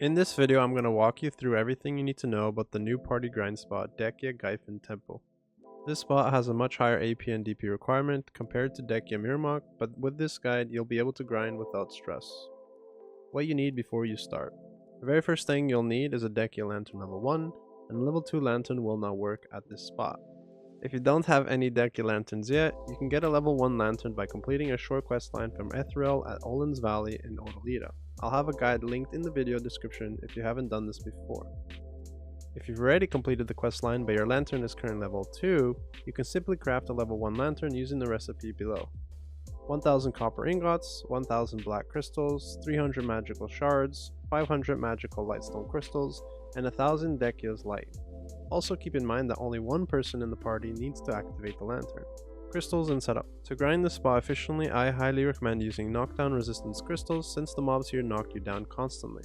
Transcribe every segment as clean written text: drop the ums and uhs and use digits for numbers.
In this video, I'm going to walk you through everything you need to know about the new party grind spot, Dehkia Gyfin Temple. This spot has a much higher AP and DP requirement compared to Dehkia Mirmak, but with this guide, you'll be able to grind without stress. What you need before you start. The very first thing you'll need is a Dehkia Lantern level 1, and level 2 Lantern will not work at this spot. If you don't have any Dehkia Lanterns yet, you can get a level 1 Lantern by completing a short quest line from Ethereal at Olin's Valley in Odolita. I'll have a guide linked in the video description if you haven't done this before. If you've already completed the quest line but your lantern is currently level 2, you can simply craft a level 1 lantern using the recipe below. 1000 copper ingots, 1000 black crystals, 300 magical shards, 500 magical lightstone crystals, and 1000 Dehkia's light. Also keep in mind that only one person in the party needs to activate the lantern. Crystals and setup. To grind this spot efficiently, I highly recommend using knockdown resistance crystals since the mobs here knock you down constantly.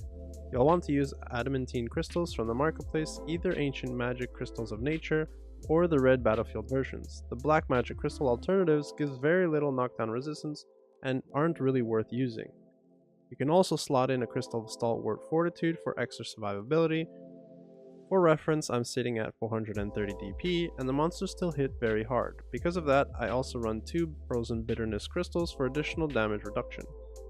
You'll want to use adamantine crystals from the marketplace, either ancient magic crystals of nature or the red battlefield versions. The black magic crystal alternatives gives very little knockdown resistance and aren't really worth using. You can also slot in a crystal of stalwart fortitude for extra survivability. For reference, I'm sitting at 430 DP, and the monsters still hit very hard. Because of that, I also run 2 frozen bitterness crystals for additional damage reduction.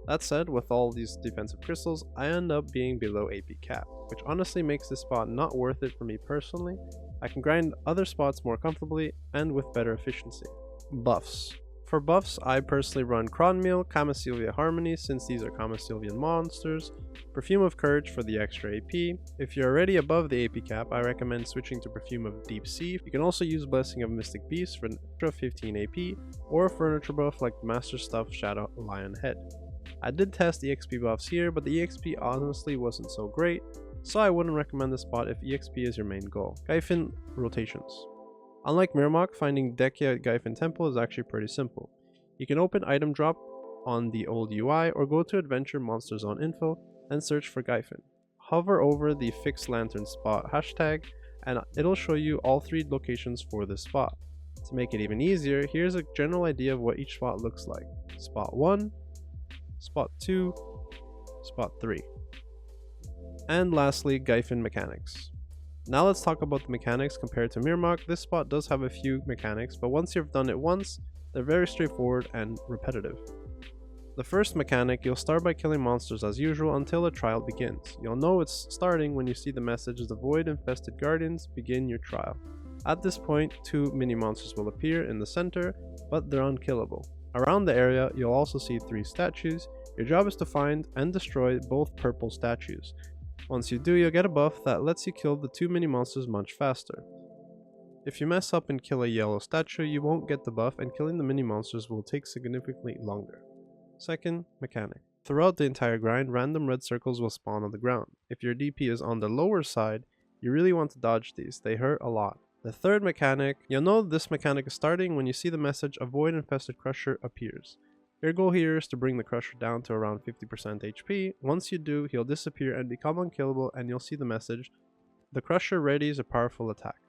That said, with all these defensive crystals, I end up being below AP cap, which honestly makes this spot not worth it for me personally. I can grind other spots more comfortably and with better efficiency. Buffs. For buffs, I personally run Cronmeal, Camasylvia Harmony since these are Camasylvian monsters, Perfume of Courage for the extra AP. If you're already above the AP cap, I recommend switching to Perfume of Deep Sea. You can also use Blessing of Mystic Beast for an extra 15 AP, or furniture buff like Master Stuff Shadow Lion Head. I did test EXP buffs here, but the EXP honestly wasn't so great, so I wouldn't recommend this spot if EXP is your main goal. Gyfin rotations. Unlike Mirmak, finding Dehkia at Gyfin Temple is actually pretty simple. You can open item drop on the old UI or go to Adventure Monster Zone info and search for Gyfin. Hover over the fixed lantern spot hashtag and it'll show you all 3 locations for this spot. To make it even easier, here's a general idea of what each spot looks like. Spot 1, Spot 2, Spot 3. And lastly, Gyfin mechanics. Now let's talk about the mechanics compared to Mirmak. This spot does have a few mechanics, but once you've done it once, they're very straightforward and repetitive. The first mechanic, you'll start by killing monsters as usual until a trial begins. You'll know it's starting when you see the message, "The Void Infested Guardians begin your trial." At this point, 2 mini monsters will appear in the center, but they're unkillable. Around the area, you'll also see 3 statues. Your job is to find and destroy both purple statues. Once you do, you'll get a buff that lets you kill the 2 mini monsters much faster. If you mess up and kill a yellow statue, you won't get the buff and killing the mini monsters will take significantly longer. Second mechanic. Throughout the entire grind, random red circles will spawn on the ground. If your DP is on the lower side, you really want to dodge these, they hurt a lot. The third mechanic, you'll know this mechanic is starting when you see the message "A Void Infested Crusher" appears. Your goal here is to bring the Crusher down to around 50% HP. Once you do, he'll disappear and become unkillable and you'll see the message, "The Crusher readies a powerful attack."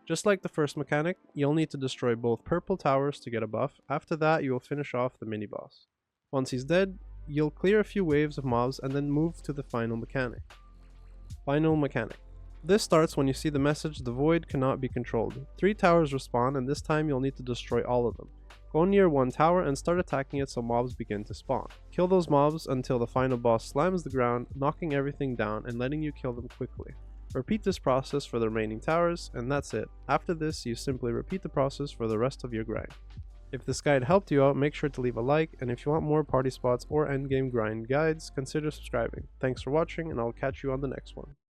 Just like the first mechanic, you'll need to destroy both purple towers to get a buff. After that, you will finish off the mini boss. Once he's dead, you'll clear a few waves of mobs and then move to the final mechanic. Final mechanic. This starts when you see the message, "The Void cannot be controlled." 3 towers respawn and this time you'll need to destroy all of them. Go near one tower and start attacking it so mobs begin to spawn. Kill those mobs until the final boss slams the ground, knocking everything down and letting you kill them quickly. Repeat this process for the remaining towers, and that's it. After this, you simply repeat the process for the rest of your grind. If this guide helped you out, make sure to leave a like, and if you want more party spots or endgame grind guides, consider subscribing. Thanks for watching, and I'll catch you on the next one.